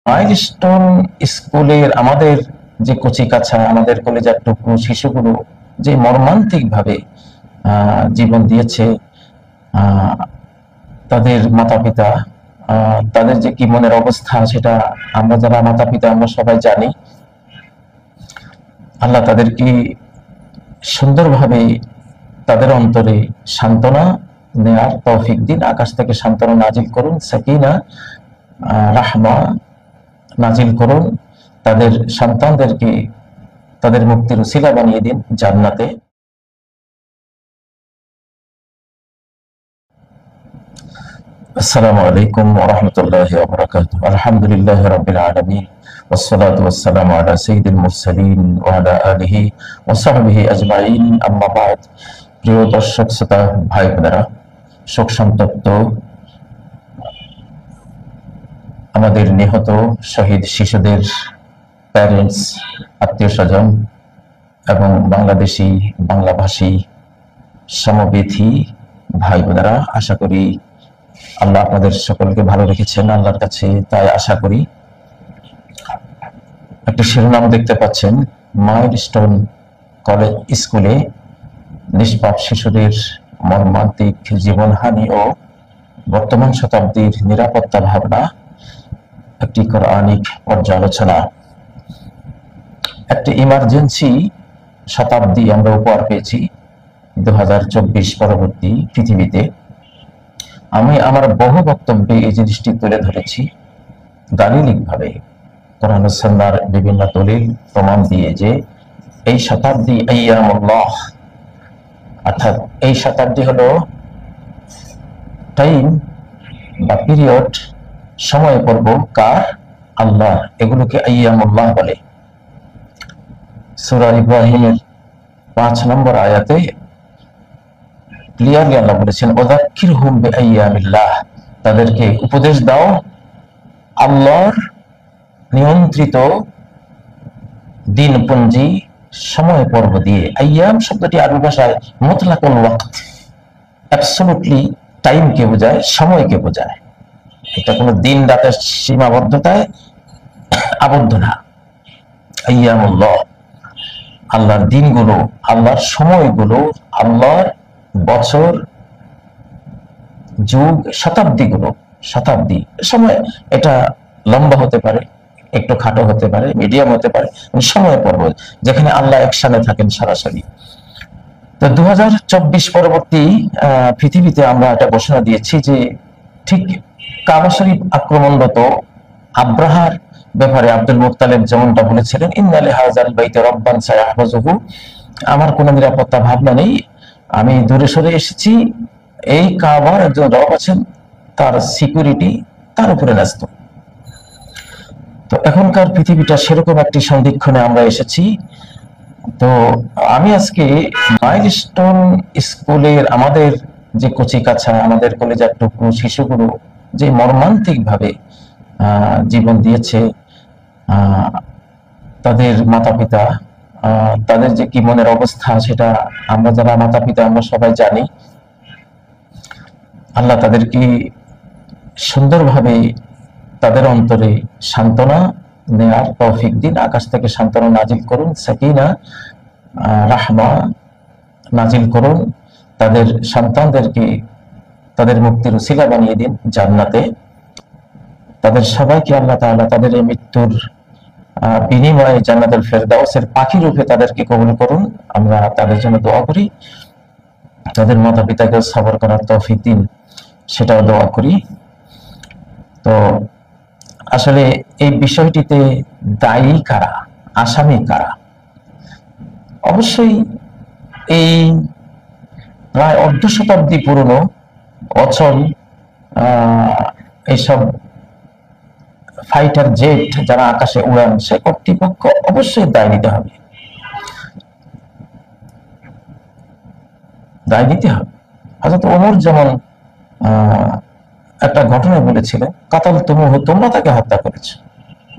Milestone স্কুলের আমাদের যে কচিকাছা, আমাদের কলেজার টুকরো শিশুগুলো যে মর্মান্তিক ভাবে জীবন দিয়েছে, তাদের মাতা পিতা, তাদের যে কি মনের অবস্থা সেটা আমরা যারা মাতা পিতা আমরা সবাই জানি। আল্লাহ তাদেরকে সুন্দরভাবে তাদের অন্তরে সান্ত্বনা নেয়ার তৌফিক দিন, আকাশ থেকে সান্ত্বনা নাজিল করুন, সাকিনা রাহমা নাজিল করুন, তাদের সন্তানদেরকে তাদের মুক্তির উসিলা বানিয়ে দিন জান্নাতে। আসসালামু আলাইকুম ওয়া রাহমাতুল্লাহি ওয়া বারাকাতুহু। আলহামদুলিল্লাহি রাব্বিল আলামিন ওয়াসসালাতু ওয়াসসালামু আলা সাইয়্যিদিল মুরসালিন ওয়া আলা আলিহি ওয়া সাহবিহি আজমাইন, আম্মা বা'দ। প্রিয় দর্শক শ্রোতা ভাই বোনেরা, শোক সন্তপ্ত আমাদের নিহত শহীদ শিশুদের প্যারেন্টস, আত্মীয় স্বজন এবং বাংলাদেশি বাংলাভাষী সমবেথী ভাই বোনেরা, আশা করি আল্লাহ আপনাদের সকলকে ভালো রেখেছেন, আল্লাহর কাছে তাই আশা করি। একটা শিরোনাম দেখতে পাচ্ছেন, মাইলস্টোন কলেজ স্কুলে নিষ্পাপ শিশুদের মর্মান্তিক জীবনহানি ও বর্তমান শতাব্দীর নিরাপত্তা ভাবনা, একটি কোরআনিক পর্যালোচনা। একটি ইমার্জেন্সি শতাব্দী আমরা উপহার পেয়েছি 2024 পরবর্তী পৃথিবীতে। আমি আমার বহু বক্তব্যে এই জিনিসটি তুলে ধরেছি দালিলিকভাবে, কোরআন ও সুন্নাহর বিভিন্ন দলিল প্রমাণ দিয়ে, যে এই শতাব্দী আইয়ামুল্লাহ, অর্থাৎ এই শতাব্দী হলো টাইম বা পিরিয়ড, সময় পর্ব কার? আল্লাহ। এগুলোকে আইয়ামুল্লাহ বলে। সূরা ইব্রাহিমের 5 নম্বর আয়াতে ক্লিয়ারলি আল্লাহ বলেছেন, ওযাক্কিরহুম বিআইয়ামিল্লাহ, তাদেরকে উপদেশ দাও আল্লাহর নিয়ন্ত্রিত দিনপঞ্জি সময় পর্ব দিয়ে। আইয়াম শব্দটি আরবি ভাষায় মুতলাকুল ওয়াক্ত, অ্যাবসলিউটলি টাইমকে বোঝায়, সময়কে বোঝায়। এটা কোনো দিন রাতের সীমাবদ্ধতায় আবদ্ধ না। আইয়ামুল্লাহ, আল্লাহর দিনগুলো, আল্লাহর সময়গুলো, আল্লাহর বছর, যুগ, শতাব্দীগুলো, শতাব্দী সময়, এটা লম্বা হতে পারে, একটু খাটো হতে পারে, মিডিয়াম হতে পারে, সময় পর্ব যেখানে আল্লাহ একসাথে থাকেন সরাসরি। তো 2024 পরবর্তী পৃথিবীতে আমরা এটা ঘোষণা দিয়েছি যে ঠিক কাবা শরীফ আক্রমণরত আব্রাহার ব্যাপারে আব্দুল মুত্তালিব যেমনটা বলেছিলেন, ইন্না লিহাযাল বাইতি রাব্বান সায়াহফাযুহু, আমার কোনো নিরাপত্তা ভাবনা নেই, আমি দূরে সরে এসেছি, এই কাবার একজন রব আছেন, তার সিকিউরিটি তার উপরে ন্যস্ত। তো এখনকার পৃথিবীটা সেরকম একটি সন্ধিক্ষণে আমরা এসেছি। তো আমি আজকে মাইলস্টোন স্কুলের আমাদের যে কচিকাছা, আমাদের কলেজার টুকরো শিশুগুলো যে মর্মান্তিক ভাবে জীবন দিয়েছে, তাদের মাতা পিতা, তাদের যে কি মনের অবস্থা সেটা আমরা যারা মাতা পিতা আমরা সবাই জানি। আল্লাহ তাদেরকে সুন্দরভাবে তাদের অন্তরে সান্ত্বনা নেয়ার তৌফিক দিন, আকাশ থেকে সান্ত্বনা নাজিল করুন, সাকিনা রাহমা নাজিল করুন, তাদের সন্তানদেরকে তাদের মুক্তির উসিলা বানিয়ে দিন জান্নাতে। তাদের সবাইকে আল্লাহ তাআলা তাদের এই মৃত্যুর বিনিময়ে জান্নাতুল ফেরদাউসের পাখি রূপে তাদেরকে কবুল করুন। আমরা তাদের জন্য দোয়া করি, তাদের মাতা পিতাকে সবর করার তৌফিক দিন, সেটাও দোয়া করি। তো আসলে এই বিষয়টিতে দায়ী কারা, আসামি কারা? অবশ্যই এই প্রায় অর্ধ শতাব্দী পুরনো অচল এইসব ফাইটার জেট যারা আকাশে উড়ান, সে কর্তৃপক্ষ অবশ্যই দায় নিতে হবে, দায় নিতে হবে। হযরত ওমর যেমন একটা ঘটনা বলেছিলেন, কাতালতুমুহু, তোমরা তাকে হত্যা করেছো।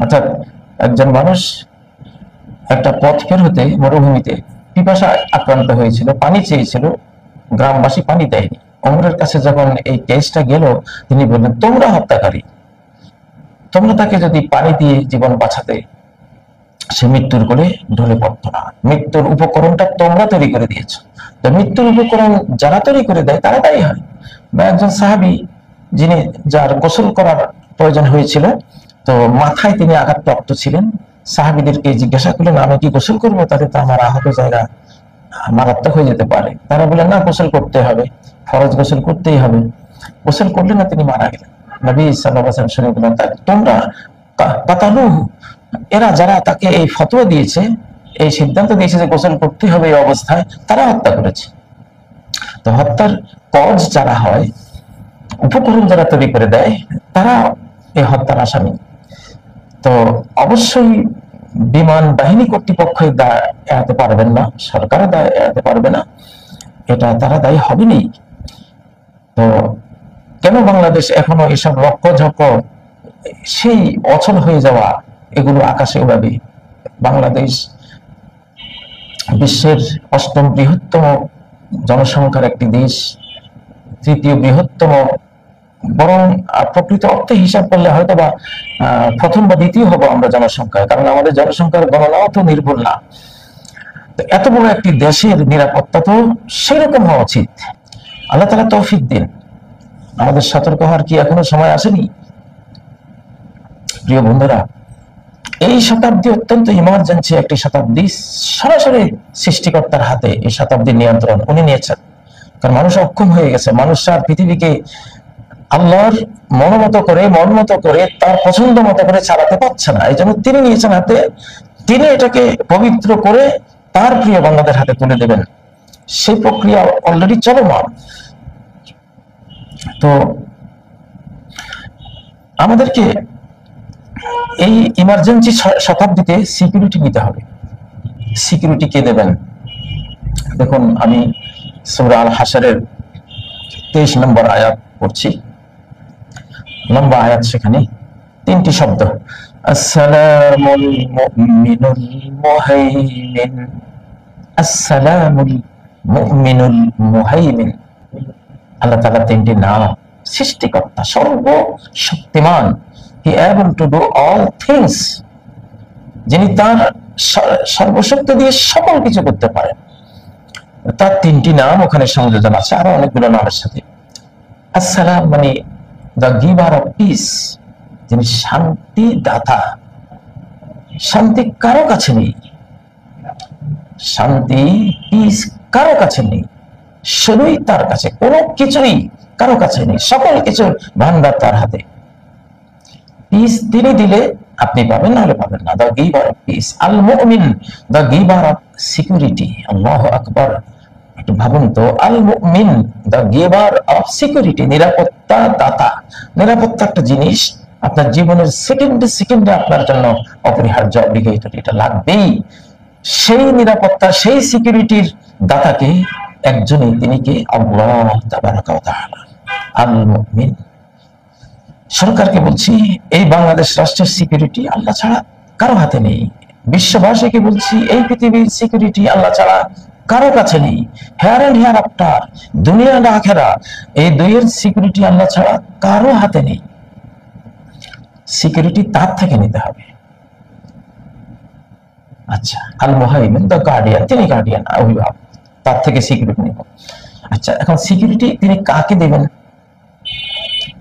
অর্থাৎ একজন মানুষ একটা পথ পের হতে মরুভূমিতে পিপাসা আক্রান্ত হয়েছিল, পানি চেয়েছিল, গ্রামবাসী পানি দেয়নি। ওমরের কাছে যখন এই কেসটা গেল, তিনি বললেন তোমরা হত্যাকারী, তোমরা তাকে যদি পানি দিয়ে জীবন বাঁচাতে, সে মৃত্যুর কোলে ঢলে পড়তো না। মৃত্যুর উপকরণটা তোমরা তৈরি করে দিয়েছো। তো মৃত্যুর উপকরণ যারা তৈরি করে দেয় তারা দায়ী হয়। বা একজন সাহাবী, যিনি যার গোসল করার প্রয়োজন হয়েছিল, তো মাথায় তিনি আঘাতপ্রাপ্ত ছিলেন, সাহাবীদেরকে জিজ্ঞাসা করলেন, আমি কি গোসল করবো? তাতে তো আমার আহত জায়গা মারাত্মক হয়ে যেতে পারে। তারা বললেন, না, গোসল করতে হবে, ফরজ গোসল করতেই হবে। গোসল করলেন না, তিনি মারা গেলেন। নবী সাল্লাল্লাহু আলাইহি ওয়াসাল্লাম শুনে বললেন, তোমরা কাতালুহু, এরা যারা তাকে এই ফতোয়া দিয়েছে, এই সিদ্ধান্ত দিয়েছে যে গোসল করতে হবে এই অবস্থায়, তারা হত্যা করেছে। তো হত্যার কজ যারা হয়, উপকরণ যারা তৈরি করে দেয়, তারা এই হত্যার আসামি। তো অবশ্যই বিমান বাহিনী কর্তৃপক্ষ দায় এড়াতে পারবেন না, সরকার দায় এড়াতে পারবে না, এটা তারা দায়ী হবেনি। তো কেন বাংলাদেশ এখনো এসব লক্ষ্যঝক্ষ, সেই অচল হয়ে যাওয়া, এগুলো আকাশে উড়াবে? বাংলাদেশ বিশ্বের 8ম বৃহত্তম জনসংখ্যার একটি দেশ, 3য় বৃহত্তম, বরং প্রকৃত অর্থে হিসাব করলে হয়তো বা 1ম বা 2য় হবো আমরা জনসংখ্যায়, কারণ আমাদের জনসংখ্যার গণনাও তো নির্ভুল না। তো এত বড় একটি দেশের নিরাপত্তা তো সেরকম হওয়া উচিত। আল্লাহ তাআলা তৌফিক দিন। আমাদের সতর্ক হওয়ার কি এখনো সময় আসেনি? প্রিয় বন্ধুরা, এই শতাব্দী অত্যন্ত ইমার্জেন্সি একটি শতাব্দী। সরাসরি সৃষ্টিকর্তার হাতে এই শতাব্দীর নিয়ন্ত্রণ উনি নিয়েছেন। কারণ মানুষ অক্ষম হয়ে গেছে, মানুষ আর পৃথিবীকে আল্লাহর মন মতো করে তার পছন্দ মতো করে চালাতে পারছে না। এই জন্য তিনি নিয়েছেন হাতে, তিনি এটাকে পবিত্র করে তার প্রিয় বান্দাদের হাতে তুলে দেবেন। সেই প্রক্রিয়া অলরেডি চলমান। তো আমাদেরকে এই ইমার্জেন্সি শতাব্দীতে সিকিউরিটি নিতে হবে। সিকিউরিটি কে দেবেন? দেখুন, আমি সূরা আল হাশরের 23 নম্বর আয়াত পড়ছি, লম্বা আয়াত, সেখানে 3টি শব্দ, আসসালামুল মুমিনুল মুহাইমিন, আসসালামুল মুমিনুল মুহাইমিন। আল্লাহ তাআলা 3টি নাম, সৃষ্টিকর্তা, সর্বশক্তিমান, he able to do all things, যিনি তার সর্বশক্তি দিয়ে সকল কিছু করতে পারেন। তার 3টি নাম ওখানে সংযোজন আছে আরো অনেকগুলো নামের সাথে। আসসালাম মানে the giver of peace, যিনি শান্তি দাতা। শান্তি কারো কাছে নেই, শান্তি, পিস কারো কাছে নেই, শুধুই তার কাছে, কোনো কিছুই কারো কাছে নেই, সকল কিছুর ভান্ডার তার হাতে। পিস তিনি দিলে আপনি পাবেন, নাহলে পাবেন না। The giver of peace. আল মুমিন, দ্য গিভার অফ সিকিউরিটি। আল্লাহু আকবার। একটু ভাবুন তো, আল মুমিন, দ্য গিভার অফ সিকিউরিটি, নিরাপত্তা দাতা। নিরাপত্তা একটা জিনিস আপনার জীবনের সেকেন্ডে আপনার জন্য অপরিহার্য, অব্লিগেটরি, এটা লাগবেই। সেই নিরাপত্তা, সেই সিকিউরিটির দাতাকে একজনই, তিনি কে? আল্লাহ তাবারাকা ওয়া তাআলা, আল মুমিন। সরকারকে বলছি, এই বাংলাদেশ রাষ্ট্রের সিকিউরিটি আল্লাহ ছাড়া কারো হাতে নেই। বিশ্ববাসীকে বলছি, এই পৃথিবীর সিকিউরিটি আল্লাহ ছাড়া কারো কাছে নেই। হেয়ার এন্ড হেয়ার আফটার, দুনিয়া আর আখিরাত, এই দুইয়ের সিকিউরিটি আল্লাহ ছাড়া কারো হাতে নেই। সিকিউরিটি তার থেকে নিতে হবে। আচ্ছা, আল মুহাইমিন, দ্য গার্ডিয়ান, তিনি গার্ডিয়ান, অভিভাবক, তার থেকে সিকিউরিটি নেব। আচ্ছা, এখন সিকিউরিটি তিনি কাকে দেবেন,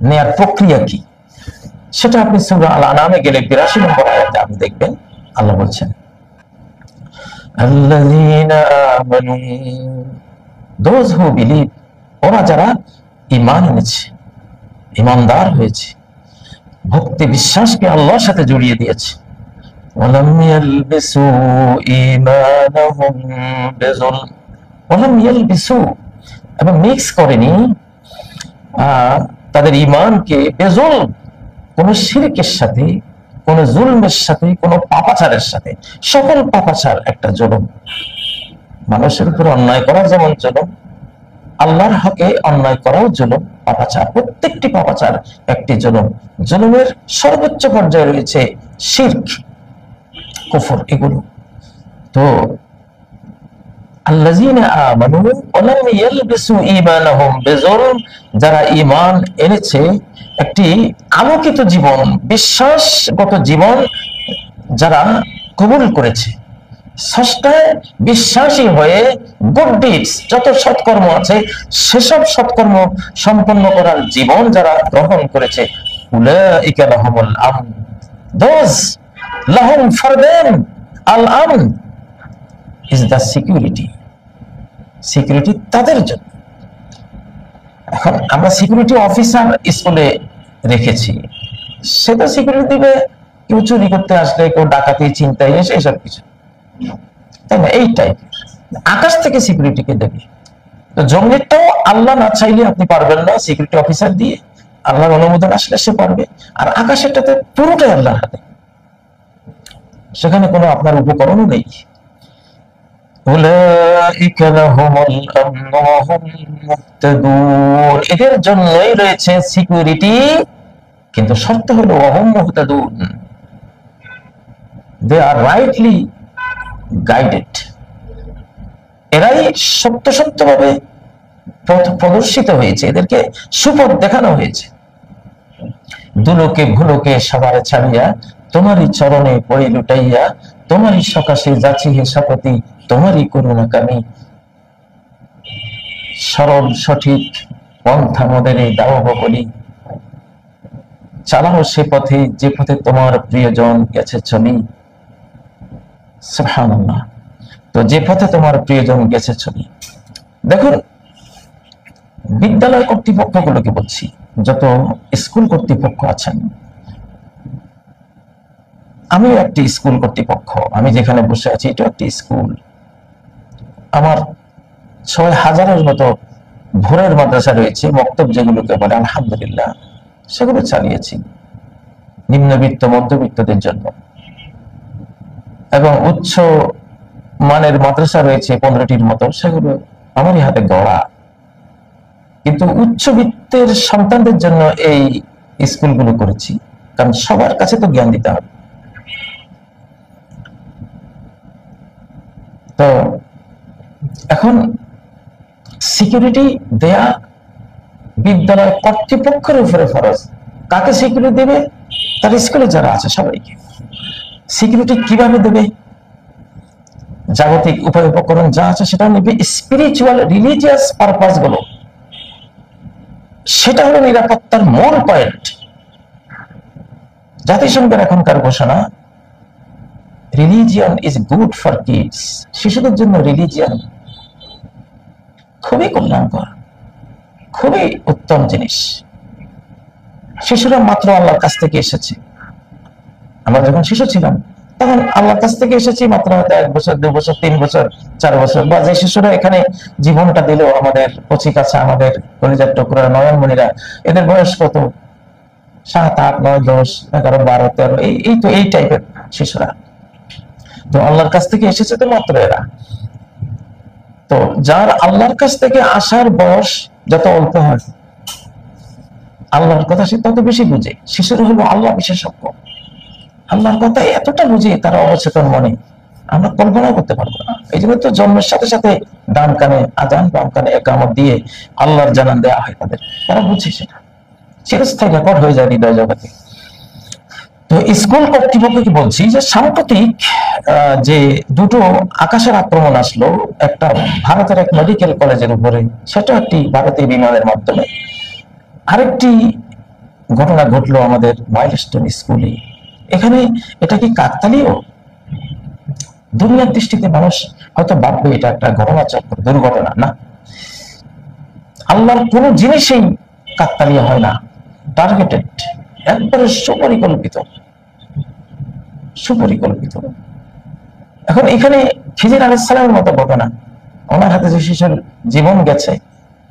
নেয়ার প্রক্রিয়া কি, সেটা আপনি সূরা আল আনামে গেলে 82 নম্বর আয়াতে আপনি দেখবেন। আল্লাহ বলছেন, আল্লাযীনা আমানু, দোজ হু বিলিভ, ওরা যারা ঈমান এনেছে, ঈমানদার হয়েছে, ভক্তি বিশ্বাসকে আল্লাহর সাথে জড়িয়ে দিয়েছে। ওয়ালাম ইয়ালবিসু ঈমানাহুম বিযুলম, ওয়ালাম ইয়ালবিসু, এবং মিক্স করেনি তাদের ঈমানকে বেজুলম, কোন শিরকের সাথে, কোন জুলমের সাথে, কোন পাপাচারের সাথে। সকল পাপাচার একটা জুলুম। মানুষের উপর অন্যায় করা যেমন জুলুম, আল্লাহর হকে অন্যায় করাও জুলুম, পাপাচার। প্রত্যেকটি পাপাচার একটি জুলুম। জুলুমের সর্বোচ্চ পর্যায়ে রয়েছে শিরক, কুফর, এগুলো। তো আল্লাযীনা আমানু ওয়া লাম ইয়ালবিসু ঈমানাহুম বিযুলম, যারা ঈমান এনেছে একটি আলোকিত জীবন, বিশ্বাসগত জীবন যারা কবুল করেছে, ষষ্ঠায় বিশ্বাসী হয়ে গুড ডিডস, যত সৎকর্ম আছে সেসব সৎকর্ম সম্পন্ন করার জীবন যারা গ্রহণ করেছে, উলাইকা লাহুমুল আমন, দোজ লাহুম ফর দেম আল আমন ইজ দ্য সিকিউরিটি, সিকিউরিটি তাদের জন্য। এখন আমরা সিকিউরিটি অফিসার স্কুলে রেখেছি, সে তো সিকিউরিটি দিবে কেউ চুরি করতে আসলে, কেউ ডাকাতি চিন্তায় এসে, এসব কিছু, তাই না? এই টাইপ আকাশ থেকে সিকিউরিটি কে দেবে? তো জঙ্গিরটাও আল্লাহ না চাইলে আপনি পারবেন না, সিকিউরিটি অফিসার দিয়ে আল্লাহর অনুমোদন আসলে সে পারবে। আর আকাশেরটাতে পুরোটাই আল্লাহর হাতে, সেখানে কোনো আপনার উপকরণও নেই। এদের জন্যই রয়েছে সিকিউরিটি, কিন্তু শর্ত হলো ওয়াহুম মুহতাদুন, দে আর রাইটলি গাইডেড, এরাই সত্যভাবে পথ প্রদর্শিত হয়েছে, এদেরকে সুপথ দেখানো হয়েছে। দুলোকে ভুলোকে সবার ছাড়িয়া তোমারই চরণে পড়ে লুটাইয়া, তোমারই সকাশে যাচ্ছি হে শপথি, তোমারই করুণা কামি, সরল সঠিক পন্থা মোদেরে দাও বলি, চালাও সে পথে যে পথে তোমার প্রিয়জন গেছে চলি। সুবহানাল্লাহ। তো যে পথে তোমার প্রিয়জন গেছে চলি। দেখুন, বিদ্যালয় কর্তৃপক্ষগুলোকে বলছি, যত স্কুল কর্তৃপক্ষ আছেন, আমিও একটি স্কুল কর্তৃপক্ষ, আমি যেখানে বসে আছি এটা একটি স্কুল। আমার ৬,০০০-এর মতো ভোরের মাদ্রাসা রয়েছে, মক্তব যেগুলোকে বলে, আলহামদুলিল্লাহ সেগুলো চালিয়েছি নিম্নবিত্ত মধ্যবিত্তদের জন্য, এবং উচ্চ মানের মাদ্রাসা রয়েছে 15টির মতো, সেগুলো আমারই হাতে গড়া। কিন্তু উচ্চবিত্তের সন্তানদের জন্য এই স্কুলগুলো করেছি, কারণ সবার কাছে তো জ্ঞান দিতে হবে। তো এখন সিকিউরিটি দেয়া বিদ্যালয় কর্তৃপক্ষের উপরে ফরজ। কাকে সিকিউরিটি দেবে? তার স্কুলে যারা আছে সবাইকে। সিকিউরিটি কিভাবে দেবে? জাগতিক উপায় উপকরণ যা আছে সেটা নেবে, স্পিরিচুয়াল রিলিজিয়াস পারপাস গুলো, সেটা হলো নিরাপত্তার মূল পয়েন্ট। জাতিসংঘের এখনকার ঘোষণা, religion is good for kids, শিশুদের জন্য রিলিজিয়ান খুবই কল্যাণকর, খুবই উত্তম জিনিস। শিশুরা মাত্র আল্লাহর কাছ থেকে এসেছে। আমরা যখন শিশু ছিলাম তখন আল্লাহর কাছ থেকে এসেছি মাত্র 1 বছর 2 বছর 3 বছর 4 বছর, বা যে শিশুরা এখানে জীবনটা দিল, আমাদের কচি কাছা, আমাদের কলিজার টুকরা নয়নমণিরা, এদের বয়স কত? 7, 8, 9, 10, 11, 12, 13, এই তো এই টাইপের শিশুরা। তো আল্লাহর কাছ থেকে এসেছে তো মাত্র এরা। তো যার আল্লাহর কাছ থেকে আসার বয়স যত অল্প হয়, আল্লাহর কথা সে তত বেশি বুঝে। শিশুরা হলো আল্লাহ বিশেষজ্ঞ, আল্লাহর কথা এতটা বুঝে তারা অবচেতন মনে, আমরা কল্পনা করতে পারবো না। এই জন্য তো জন্মের সাথে সাথে ডান কানে আজান, বাম কানে একামত দিয়ে আল্লাহর জানান দেওয়া হয় তাদের, তারা বুঝে সেটা, চিরস্থায়ী রেকর্ড হয়ে যায় হৃদয় জগতে। তো স্কুল কর্তৃপক্ষকে বলছি যে সাম্প্রতিক যে দুটো আকাশের আক্রমণ আসলো, একটা ভারতের এক মেডিকেল কলেজের উপরে, সেটা একটি ভারতীয় বিমানের মাধ্যমে, আরেকটি ঘটনা ঘটলো আমাদের মাইলস্টোন স্কুলে। এখানে এটা কি কাকতালীয়? দুনিয়ার দৃষ্টিতে মানুষ হয়তো ভাববে এটা একটা ঘটনাচক্র, দুর্ঘটনা। না, আল্লাহর কোন জিনিসই কাকতালীয় হয় না, টার্গেটেড, একবারে সুপরিকল্পিত, সুপরিকল্পিত। এখন এখানে খিজির আলাইহিস সালামের মতো ঘটনা, ওনার হাতে যে শিশুর জীবন গেছে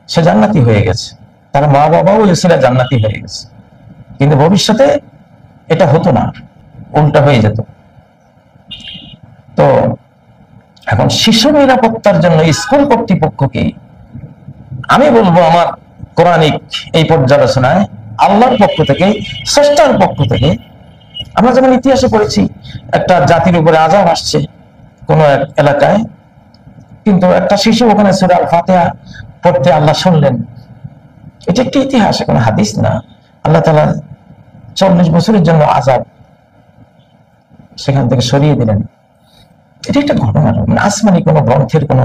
সে জান্নাতি হয়ে গেছে, তার মা বাবাও এসেরা জান্নাতি হয়ে গেছে, কিন্তু ভবিষ্যতে এটা হতো না, উল্টা হয়ে যেত। তো এখন শিশু নিরাপত্তার জন্য স্কুল কর্তৃপক্ষকে আমি বলবো, আমার কোরআনিক এই পর্যালোচনায় আল্লাহর পক্ষ থেকে, স্রষ্টার পক্ষ থেকে, আমরা যেমন ইতিহাসে পড়েছি একটা জাতির উপরে আযাব আসছে কোন এক এলাকায়, কিন্তু একটা শিশু ওখানে সূরা আল ফাতিহা পড়তে আল্লাহ শুনলেন। এটা একটি ইতিহাস, কোনো হাদিস না। আল্লাহ তাআলা 40 বছরের জন্য আযাব সেখান থেকে সরিয়ে দিলেন। এটা একটা ঘটনা, মানে আসমানি কোনো গ্রন্থের কোনো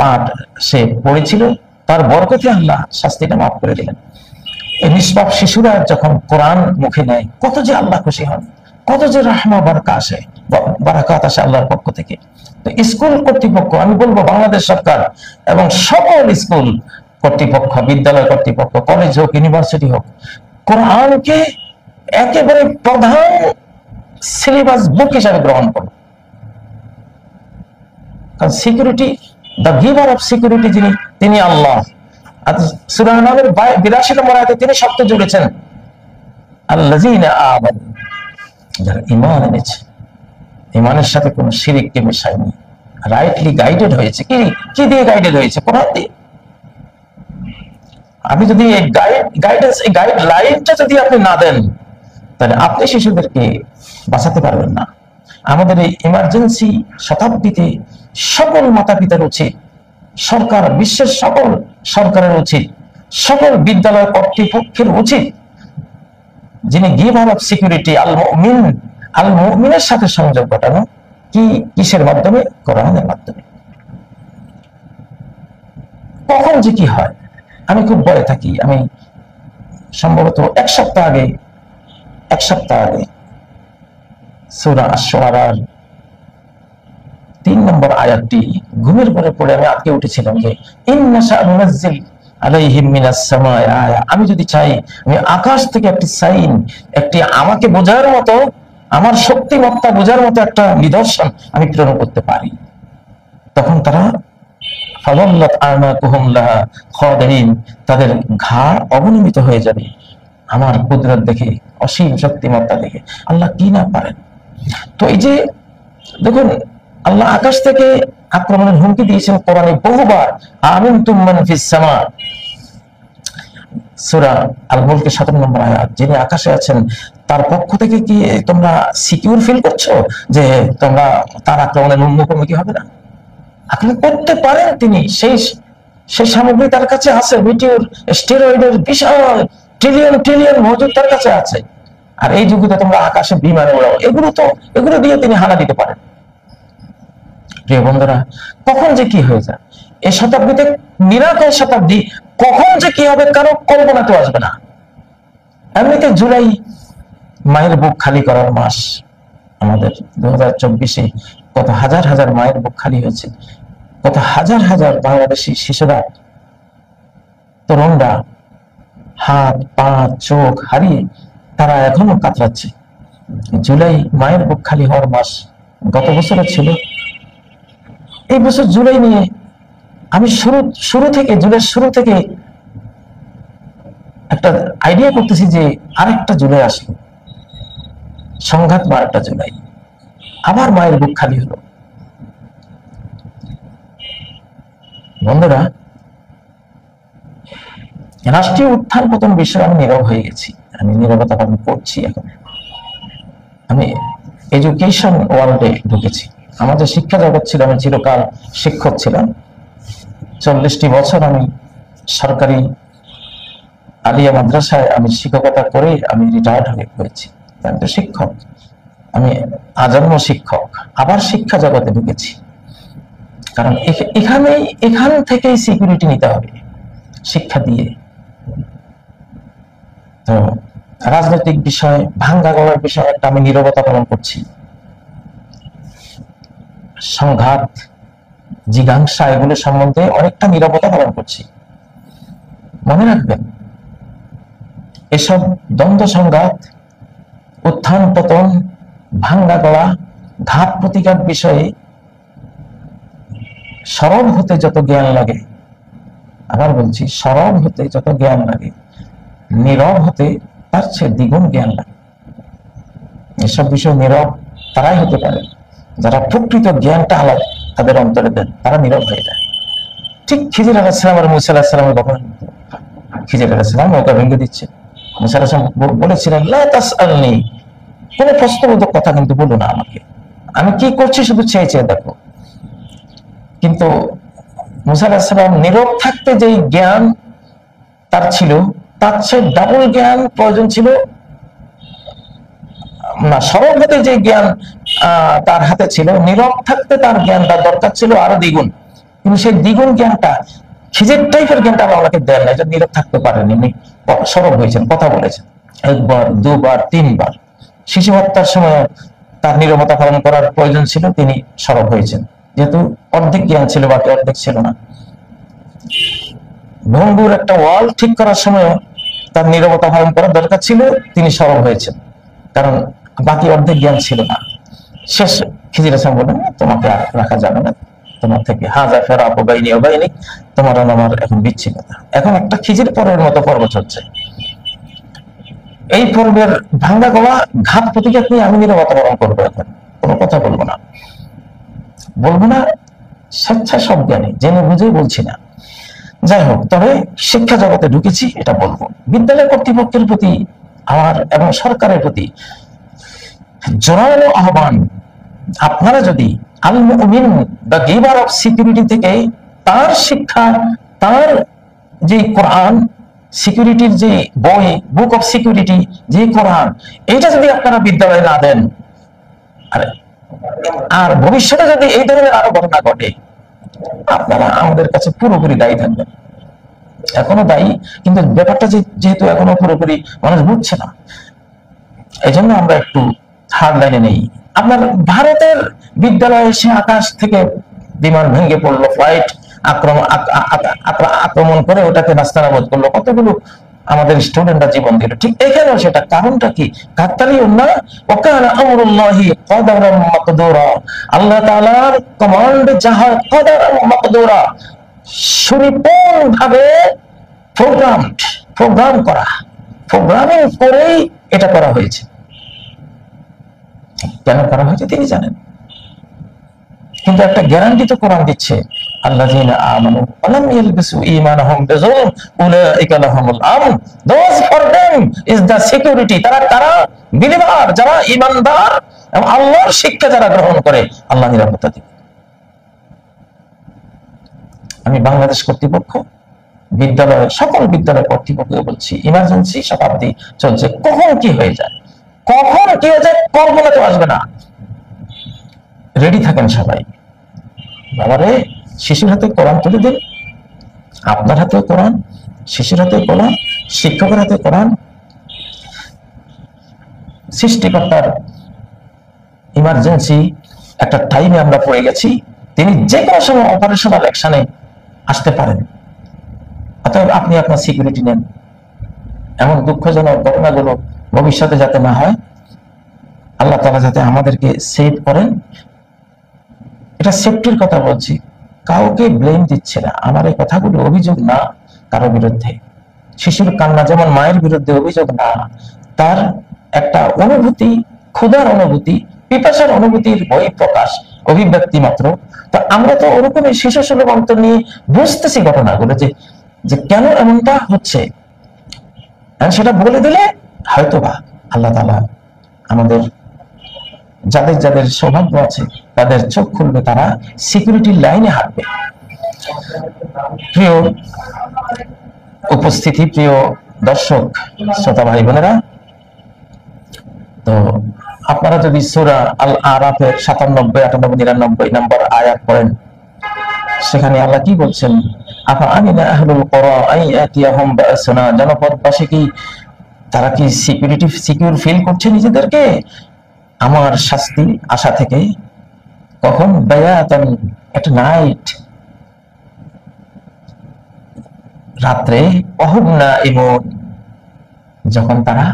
পাঠ সে পড়েছিল, তার বরকতে আল্লাহ শাস্তিটা মাফ করে দিলেন। এই নিষ্পাপ শিশুরা যখন কোরআন মুখে নেয়, কত যে আল্লাহ খুশি হন, কত যে রাহমা বারাকাত আসে আল্লাহর পক্ষ থেকে। তো স্কুল কর্তৃপক্ষ, আমি বলবো বাংলাদেশ সরকার এবং সকল স্কুল কর্তৃপক্ষ, বিদ্যালয় কর্তৃপক্ষ, কলেজ হোক, ইউনিভার্সিটি হোক, কোরআনকে একেবারে প্রধান সিলেবাস বুক হিসাবে গ্রহণ করো। কারণ security, the giver of security যিনি, তিনি আল্লাহ। সূরা আন-নামের 82 নম্বর আয়াতে তিনি শব্দ জুড়েছেন আল্লাযীনা আমানু, যারা ঈমান এনেছে, ঈমানের সাথে কোনো শিরককে মেশায়নি, রাইটলি গাইডেড হয়েছে। কি দিয়ে গাইডেড হয়েছে? কোরআন দিয়ে। আপনি যদি এই গাইডেন্স, এই গাইডলাইনটা যদি আপনি না দেন, তাহলে আপনি শিশুদেরকে বাঁচাতে পারবেন না। আমাদের এই ইমার্জেন্সি শতাব্দীতে সকল মাতা পিতার উচিত, সরকার, বিশ্বের সকল সরকারের উচিত, সকল বিদ্যালয় কর্তৃপক্ষের উচিত, যিনি গিভার অফ সিকিউরিটি আল মুমিনের সাথে সংযোগ ঘটানো। কিসের মাধ্যমে? কোরআনের মাধ্যমে। কখন যে কি হয় আমি খুব ভয় থাকি। আমি সম্ভবত এক সপ্তাহ আগে সূরা আশ-শুআরার 3 নম্বর আয়াতটি ঘুমের পরে পড়ে আমি আটকে উঠেছিলাম যে ইন্না শানুনাজ্জিল আলাইহিম মিনাস সামাই আয়া। আমি যদি চাই, আমি আকাশ থেকে একটি সাইন, একটি আমাকে বোঝার মতো, আমার শক্তিমত্তা বোঝার মতো একটা নিদর্শন আমি প্রেরণ করতে পারি। তখন তারা ফাযাল্লাত আ'নাকুহুম লাহা খাদিঈন, তাদের ঘাড় অবনমিত হয়ে যাবে আমার কুদরত দেখে, অসীম শক্তিমত্তা দেখে। আল্লাহ কি না পারেন। তো এই যে দেখুন, আল্লাহ আকাশ থেকে আক্রমণের হুমকি দিয়েছেন কোরআনে বহুবার। আমিনতুম মান ফিস সামা, সূরা আল মুলকের 17 নম্বর আয়াত। যিনি আকাশে আছেন তার পক্ষ থেকে কি তোমরা সিকিউর ফিল করছো যে তোমরা তার আক্রমণের মুখোমুখি হবে না? আক্রমণ করতে পারেন তিনি, সেই সামগ্রী তার কাছে আছে। মিটিওর, স্টেরয়েডের বিশাল ট্রিলিয়ন মজুদ তার কাছে আছে। আর এই যুগে তোমরা আকাশে বিমানে উড়াও, এগুলো দিয়ে তিনি হানা দিতে পারেন। প্রিয় বন্ধুরা, কখন যে কি হয়ে যায়, এই শতাব্দীতে নিরাপদ শতাব্দী, কখন যে কি হবে কারো কল্পনাতে আসবে না। এমনিতে জুলাই মায়ের বুক খালি করার মাস। আমাদের 2024-এ কত হাজার হাজার মায়ের বুক খালি হয়েছে, কত হাজার হাজার বাংলাদেশি শিশুরা, তরুণরা হাত পা চোখ হারিয়ে তারা এখনো কাতরাচ্ছে। জুলাই মায়ের বুক খালি হওয়ার মাস। গত বছরে ছিল, এই বছর জুলাই নিয়ে আমি জুলাইয়ের শুরু থেকে একটা আইডিয়া করতেছি যে আরেকটা জুলাই আসলো, সংঘাত বা আরেকটা জুলাই, আবার মায়ের বুক খালি হলো। বন্ধুরা, রাষ্ট্রীয় উত্থান পতন বিষয়ে আমি নীরব হয়ে গেছি, আমি নীরবতা পালন করছি। এখন আমি এডুকেশন ওয়ার্ল্ডে ঢুকেছি। আমাদের শিক্ষা জগৎ ছিল, আমি চিরকাল শিক্ষক ছিলাম। 40টি বছর আমি সরকারি আলিয়া মাদ্রাসায় আমি শিক্ষকতা করে আমি রিটায়ার্ড হয়েছি। আমি তো শিক্ষক, আমি আজন্ম শিক্ষক। আবার শিক্ষা জগতে ঢুকেছি, কারণ এখান থেকেই সিকিউরিটি নিতে হবে শিক্ষা দিয়ে। তো রাজনৈতিক বিষয়, ভাঙ্গা গড়ার বিষয় একটা আমি নীরবতা পালন করছি। সংঘাত, জিজ্ঞাসা, এগুলো সম্বন্ধে অনেকটা নীরবতা পালন করছি। মনে রাখবেন, এসব দ্বন্দ্ব সংঘাত, উত্থান পতন, ভাঙ্গা গড়া, ঘাত প্রতিঘাত বিষয়ে সরব হতে যত জ্ঞান লাগে, আবার বলছি, সরব হতে যত জ্ঞান লাগে, নীরব হতে তার চেয়ে দ্বিগুণ জ্ঞান লাগে। এসব বিষয় নীরব তারাই হতে পারে যারা প্রকৃত জ্ঞানটা আলাদা তাদের অন্তরে দেন, তারা নীরব হয়ে যায়। ঠিক খিজির আলাইহিস সালাম আর মুসা আলাইহিস সালামের কথা। খিজির আলাইহিস সালাম নৌকা ভেঙে দিচ্ছে, মুসা আলাইহিস সালাম বলেছিলেন, লা তাসআলনি, কোনো প্রশ্নবোধক কথা কিন্তু বলো না আমাকে, আমি কি করছি শুধু চেয়ে চেয়ে দেখো। কিন্তু মুসা আলাইহিস সালাম নীরব থাকতে যেই জ্ঞান তার ছিল, তার চেয়ে ডাবল জ্ঞান প্রয়োজন ছিল না। সরল হতে যে জ্ঞান তার হাতে ছিল, নীরব থাকতে তার জ্ঞানটা দরকার ছিল আরো দ্বিগুণ, কিন্তু সেই দ্বিগুণ জ্ঞানটা খিজির টাইপের জ্ঞানটা আমাকে দেন না। এটা নীরব থাকতে পারেনি, উনি সরব হয়েছেন, কথা বলেছেন একবার, দুবার, তিনবার। শিশু হত্যার সময় তার নীরবতা পালন করার প্রয়োজন ছিল, তিনি সরব হয়েছেন, যেহেতু অর্ধেক জ্ঞান ছিল, বাকি অর্ধেক ছিল না। ভঙ্গুর একটা ওয়াল ঠিক করার সময় তার নীরবতা পালন করার দরকার ছিল, তিনি সরব হয়েছেন, কারণ বাকি অর্ধেক জ্ঞান ছিল না। শেষ খিজির হাসান বলেন, তোমাকে আর রাখা যাবে না, তোমার থেকে হাজা ফেরা বাইনি ও বাইনি, তোমার আমার এখন বিচ্ছিন্নতা। এখন একটা খিজির পর্বের মতো পর্ব চলছে। এই পর্বের ভাঙ্গা গলা ঘাত প্রতিঘাত নিয়ে আমি নীরবতা পালন করবো, এখন কোনো কথা বলবো না, স্বেচ্ছা সব জ্ঞানী, জেনে বুঝেই বলছি না। যাই হোক, তবে শিক্ষা জগতে ঢুকেছি এটা বলবো। বিদ্যালয় কর্তৃপক্ষের প্রতি আমার এবং সরকারের প্রতি জোরালো আহ্বান, আপনারা যদি আল মুমিন দ্য গিভার অফ সিকিউরিটি থেকে তার শিক্ষা, তার যে কোরআন, সিকিউরিটির যে বই, বুক অফ সিকিউরিটি যে কোরআন, এটা যদি আপনারা বিদ্যালয়ে না দেন, আর ভবিষ্যতে যদি এই ধরনের আরো ঘটনা ঘটে, আপনারা আমাদের কাছে পুরোপুরি দায়ী থাকবেন। এখনো দায়ী, কিন্তু ব্যাপারটা যেহেতু এখনো পুরোপুরি মানুষ বুঝছে না, এই জন্য আমরা একটু হার্ড লাইনে নেই। আপনার ভারতের বিদ্যালয়ে এসে আকাশ থেকে বিমান ভেঙে পড়লো, ফ্লাইট আক্রমণ করে ওটাকে নাস্তানাবুদ করলো, কতগুলো আমাদের স্টুডেন্টরা জীবন দিল। ঠিক এখানেও সেটা, কারণটা কি? আল্লাহ তাআলার কমান্ড যাহা কদারান মাকদুরা, সুনিপুণভাবে প্রোগ্রামিং করেই এটা করা হয়েছে। কেন করা হয়েছে তিনি জানেন, কিন্তু একটা গ্যারান্টি তো কোরআন দিচ্ছে, আল্লাযীনা আমানু ওয়া লাম ইয়ালবিসু ঈমানাহুম বিযুলম উলাইকা লাহুমুল আমন, those for them is the security. তারা বিলিভার, যারা ঈমানদার এবং আল্লাহর শিক্ষা যারা গ্রহণ করে, আল্লাহ নিরাপত্তা দিবে। আমি বাংলাদেশ কর্তৃপক্ষ, বিদ্যালয়, সকল বিদ্যালয় কর্তৃপক্ষকে বলছি, ইমার্জেন্সি শতাব্দী চলছে, কখন কি হয়ে যায়, কল্পনা তো আসবে না। রেডি থাকেন সবাই। বাবারে, শিশুর হাতে কোরআন তুলে দিন, আপনার হাতে কোরআন, শিশুর হাতে কোরআন, শিক্ষকের হাতে কোরআন। সৃষ্টিকর্তার ইমার্জেন্সি একটা টাইমে আমরা পড়ে গেছি, তিনি যে কোনো সময় অপারেশনাল অ্যাকশনে আসতে পারেন। অতএব আপনি আপনার সিকিউরিটি নেন, এমন দুঃখজনক ঘটনাগুলো ভবিষ্যতে যাতে না হয়, আল্লাহ তাআলা যাতে আমাদেরকে সেভ করেন। এটা সেফটির কথা বলছি, কাউকে ব্লেম দিচ্ছে না। আমার এই কথাগুলো অভিযোগ না কারো বিরুদ্ধে। শিশুর কান্না যেমন মায়ের বিরুদ্ধে অভিযোগ না, তার একটা অনুভূতি, ক্ষুধার অনুভূতি, পিপাসার অনুভূতির বহিঃপ্রকাশ, অভিব্যক্তি মাত্র। তো আমরা তো ওরকমই শিশু সুলভ অন্তর নিয়ে বুঝতেছি ঘটনাগুলো, যে কেন এমনটা হচ্ছে, সেটা বলে দিলে হয়তোবা আল্লাহ তাআলা আমাদের যাদের যাদের সৌভাগ্য আছে তাদের চোখ খুলবে, তারা সিকিউরিটির লাইনে হাঁটবে। প্রিয় উপস্থিতি, প্রিয় দর্শক, শ্রোতা ভাই বোনেরা, তো আপনারা যদি সূরা আল আরাফের 97, 98, 99 নম্বর আয়াত পড়েন, সেখানে আল্লাহ কি বলছেন? আফা আমিনা আহলুল কুরা আইয়াতিয়াহুম বাসনা, জনপদবাসী কি তারা কি সিকিউর ফিল করছে নিজেদেরকে আমার শাস্তি আশা থেকে? কখন? বায়াতান, একটা নাইট, রাত্রে, অহুম নাইমুন, যখন তারা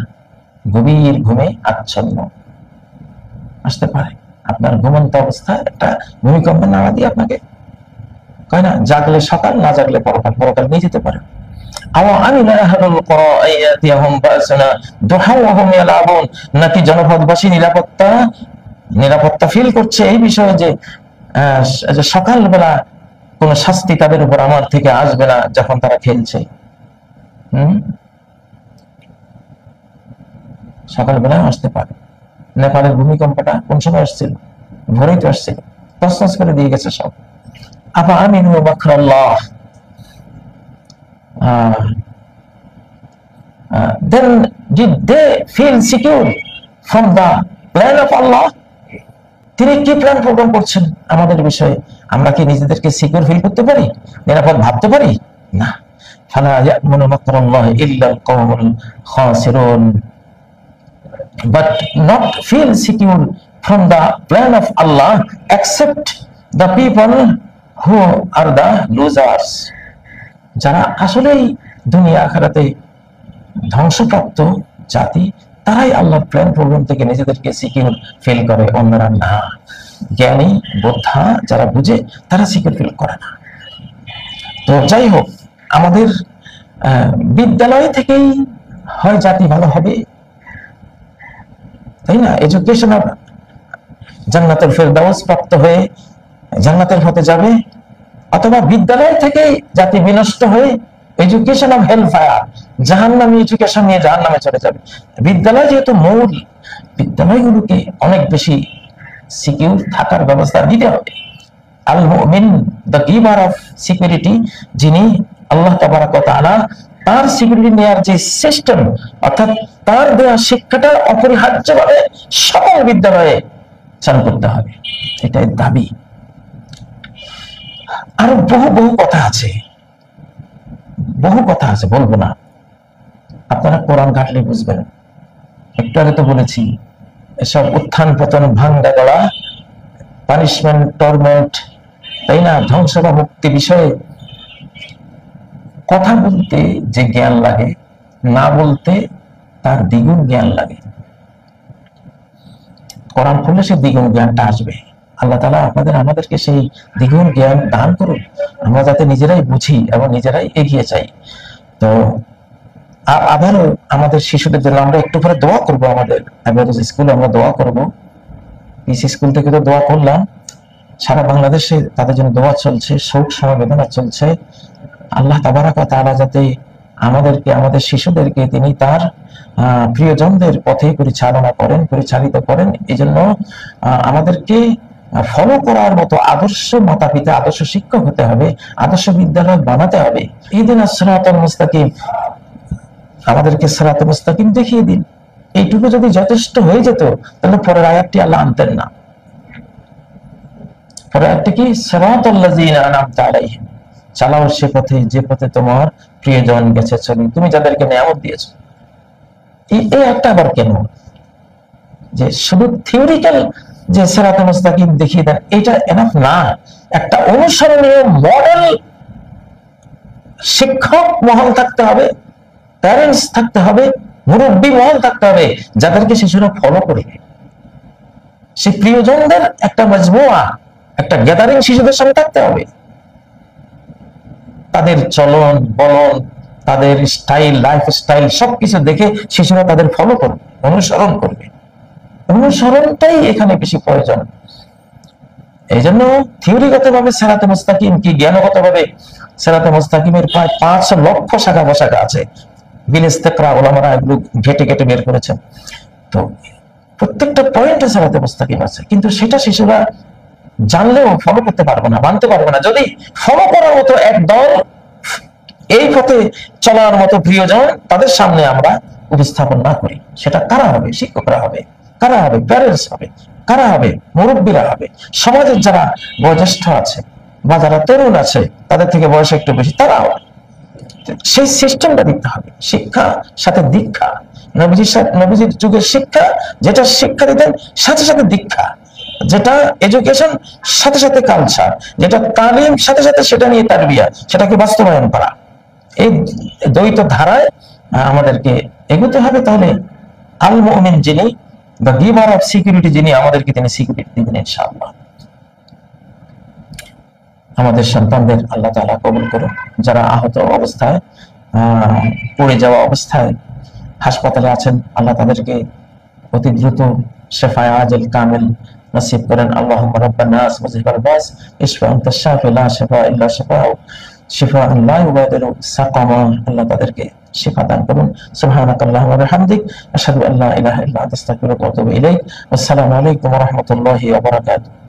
গভীর ঘুমে আচ্ছন্ন। আসতে পারে আপনার ঘুমন্ত অবস্থায় একটা ভূমিকম্প নাড়া দিয়ে আপনাকে, কয় না, জাগলে সকাল, না জাগলে পরকাল, পরকাল নিয়ে যেতে পারে। নাকি জনপদবাসী নিরাপত্তা ফিল করছে এই বিষয়ে যে সকালবেলা কোন শাস্তি তাদের উপর আমার থেকে আসবে না যখন তারা খেলছে। সকালবেলা আসতে পারে। নেপালের ভূমিকম্পটা কোন সময় আসছিল? ভোরেই তো আসছিল, তছনছ করে দিয়ে গেছে সব। আফা আমিনু মাকরাল্লাহ, then did they feel secure from the plan of Allah? তিনি কি প্ল্যান প্রোগ্রাম করছেন আমাদের বিষয়ে? আমরা কি নিজেদেরকে সিকিউর ফিল করতে পারি, নিরাপদ ভাবতে পারি? না। ফালা ইয়া'মানু মাকরাল্লাহি ইল্লা আল-কওমুল খাসিরুন, but not feel secure from the plan of Allah except the people who are the losers, যারা আসলেই দুনিয়া আখিরাতে ধ্বংসপ্রাপ্ত জাতি, তারাই আল্লাহর প্ল্যান প্রোগ্রাম থেকে নিজেদেরকে সিকিউর ফিল করে, অন্যরা না। জ্ঞানী বোদ্ধা যারা বুঝে তারা সিকিউর ফিল করে না। তো যাই হোক, আমাদের বিদ্যালয় থেকেই হয় জাতি ভালো হবে, তাই না? এডুকেশন অফ জান্নাতুল ফেরদাউস প্রাপ্ত হয়ে জান্নাতের পথে যাবে, অথবা বিদ্যালয় থেকেই জাতি বিনষ্ট হয়ে এডুকেশন অফ হেল ফায়ার, জাহান্নামী এডুকেশন নিয়ে জাহান্নামে চলে যাবে। বিদ্যালয় যেহেতু মূল, বিদ্যালয়গুলোকে অনেক বেশি সিকিউর থাকার ব্যবস্থা দিতে হবে। আল মুমিন, দ্য গিভার অফ সিকিউরিটি, যিনি আল্লাহ তাবারাক ওয়া তাআলা, তার সিকিউরিটি নেওয়ার যে সিস্টেম, অর্থাৎ তার দেওয়া শিক্ষাটা অপরিহার্যভাবে সকল বিদ্যালয়ে চালু করতে হবে, এটাই দাবি। আরো বহু কথা আছে, বলবো না, আপনারা কোরআন ঘাটলে বুঝবেন। একটু আগে তো বলেছি, এসব উত্থান পতন, ভাঙ্গা গড়া, পানিশমেন্ট, টর্মেন্ট, তাই না, ধ্বংস বা মুক্তি বিষয়ে কথা বলতে যে জ্ঞান লাগে, না বলতে তার দ্বিগুণ জ্ঞান লাগে। কোরআন পড়লে সে দ্বিগুণ জ্ঞানটা আসবে। আল্লাহ তাআলা আমাদেরকে সেই দ্বিগুণ জ্ঞান দান করুন, আমরা যাতে নিজেরাই বুঝি এবং নিজেরাই এগিয়ে যাই। তো আবারও আমাদের শিশুদের জন্য আমরা একটু পরে দোয়া করবো। আমাদের স্কুলে আমরা দোয়া করবো, পিসি স্কুল থেকে তো দোয়া করলাম, সারা বাংলাদেশে তাদের জন্য দোয়া চলছে, শোক সমবেদনা চলছে। আল্লাহ তাবারাক ওয়া তাআলা যাতে আমাদেরকে, আমাদের শিশুদেরকে তিনি তার প্রিয়জনদের পথে পরিচালিত করেন। এই জন্য আমাদেরকে ফলো করার মতো আদর্শ মাতা পিতা, আদর্শ শিক্ষক হতে হবে, আদর্শ বিদ্যালয় বানাতে হবে। ইহদিনাস সিরাতাল মুস্তাকিম, আমাদেরকে সিরাতাল মুস্তাকিম দেখিয়ে দিন। এইটুকু যদি যথেষ্ট হয়ে যেত, তাহলে পরের আয়াতটি আল্লাহ আনতেন না। পরের আয়াতটি কি? সিরাতাল্লাযিনা আনআমতা আলাইহিম, চালাও সে পথে যে পথে তোমার প্রিয়জন গেছে চলি, তুমি যাদেরকে নিয়ামত দিয়েছো। এই একটা আবার কেন যে শুধু থিওরিক্যাল যে সিরাতাল মুস্তাকিম দেখিয়ে দেন, এটা এনাফ না। একটা অনুসরণীয় মডেল শিক্ষক মহল থাকতে হবে, প্যারেন্টস থাকতে হবে, মুরব্বী মহল থাকতে হবে, যাদেরকে শিশুরা ফলো করবে। সেই প্রিয়জনদের একটা মজমুয়া, একটা গ্যাদারিং শিশুদের সাথে থাকতে হবে। তাদের চলন বলন, তাদের স্টাইল, লাইফ স্টাইল সবকিছু দেখে শিশুরা তাদের ফলো করবে, অনুসরণ করবে। অনুসরণটাই এখানে বেশি প্রয়োজন। এই জন্য থিওরিগত ভাবে সিরাতে মুস্তাকিম কি, জ্ঞানগত ভাবে সিরাতে মুস্তাকিমের প্রায় 5 লক্ষ শাখা প্রশাখা আছে। বিল ইস্তিকরা উলামারা এগুলো ঘেটে ঘেটে বের করেছেন। তো প্রত্যেকটা পয়েন্টে সিরাতে মুস্তাকিম আছে, কিন্তু সেটা শিশুরা জানলেও ফলো করতে পারবে না, মানতে পারবে না, যদি ফলো করার মতো একদল, এই পথে চলার মতো প্রিয়জন তাদের সামনে আমরা উপস্থাপন না করি। সেটা কারা হবে? শিক্ষকরা হবে। কারা হবে? প্যারেন্টস হবে। কারা হবে? মুরব্বীরা হবে। সমাজের যারা বয়োজ্যেষ্ঠ আছে বা যারা তরুণ আছে, তাদের থেকে বয়স একটু বেশি, তারা হবে। সেই সিস্টেমটা দিতে হবে। শিক্ষা সাথে দীক্ষা, নবীজির যুগের শিক্ষা, যেটা শিক্ষা দিতেন সাথে সাথে দীক্ষা, যেটা এডুকেশন সাথে সাথে কালচার, যেটা তালিম সাথে সাথে সেটা নিয়ে তারবিয়া, সেটাকে বাস্তবায়ন করা। এই দ্বৈত ধারায় আমাদেরকে এগোতে হবে। তাহলে আল মুমিন যিনি, দ্য গিভার অফ সিকিউরিটি, যিনি আমাদেরকে তিনি সিকিউরিটি দিবেন ইনশাআল্লাহ। আমাদের সন্তানদের আল্লাহ তাআলা কবুল করুন। যারা আহত অবস্থায়, পড়ে যাওয়া অবস্থায় হাসপাতালে আছেন, আল্লাহ তাদেরকে অতি দ্রুত শিফায়ে আজিল কামিল নসিব করেন। আল্লাহুম্মা রাব্বান নাস মুযহিবাল বাস ইশফা আনতা শাফি লা শিফা ইল্লা শিফাউ শিফাআন লা ইউগাদিরু সাকামা। আল্লাহ তাদেরকে শিফা দান করুন। সুবহানাকাল্লাহুম্মা ওয়া বিহামদিক আশহাদু আল্লা ইলাহা ইল্লা আনতা আস্তাগফিরুকা ওয়া আতুবু ইলাইক। আসসালামু আলাইকুম ওয়া রাহমাতুল্লাহি ওয়া বারাকাতুহু।